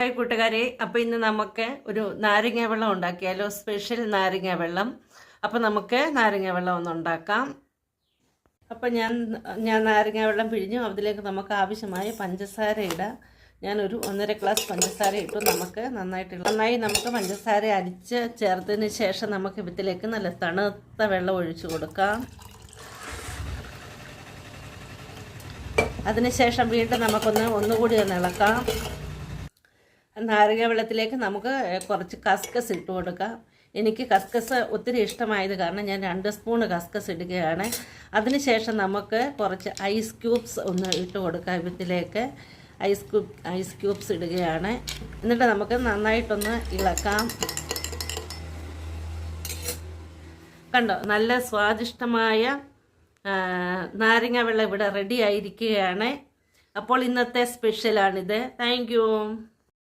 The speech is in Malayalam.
ഹായ് കൂട്ടുകാരെ, അപ്പോൾ ഇന്ന് നമുക്ക് ഒരു നാരങ്ങ വെള്ളം ഉണ്ടാക്കിയാലോ. സ്പെഷ്യൽ നാരങ്ങ വെള്ളം. അപ്പോൾ നമുക്ക് നാരങ്ങ വെള്ളം ഒന്ന് ഉണ്ടാക്കാം. അപ്പോൾ ഞാൻ നാരങ്ങ വെള്ളം പിഴിഞ്ഞു. അതിലേക്ക് നമുക്ക് ആവശ്യമായ പഞ്ചസാര ഇടാം. ഞാനൊരു 1.5 ഗ്ലാസ് പഞ്ചസാര ഇട്ടു. നന്നായി നമുക്ക് പഞ്ചസാര അരിച്ച് ചേർത്തതിന് ശേഷം നമുക്ക് ഇതിലേക്ക് നല്ല തണുത്ത വെള്ളം ഒഴിച്ചു കൊടുക്കാം. അതിനുശേഷം വീണ്ടും ഒന്നുകൂടി ഒന്ന് ഇളക്കാം. നാരങ്ങ വെള്ളത്തിലേക്ക് നമുക്ക് കുറച്ച് കസ്കസ് ഇട്ട് കൊടുക്കാം. എനിക്ക് കസ്കസ് ഒത്തിരി ഇഷ്ടമായത് കാരണം ഞാൻ 2 സ്പൂൺ കസ്കസ് ഇടുകയാണ്. അതിനുശേഷം നമുക്ക് കുറച്ച് ഐസ് ക്യൂബ്സ് ഒന്ന് ഇട്ട് കൊടുക്കാം. ഇതിലേക്ക് ഐസ് ക്യൂബ്സ് ഇടുകയാണ്. എന്നിട്ട് നമുക്ക് നന്നായിട്ടൊന്ന് ഇളക്കാം. കണ്ടോ, നല്ല സ്വാദിഷ്ടമായ നാരങ്ങ വെള്ളം ഇവിടെ റെഡി ആയിരിക്കുകയാണ്. അപ്പോൾ ഇന്നത്തെ സ്പെഷ്യലാണിത്. Thank you.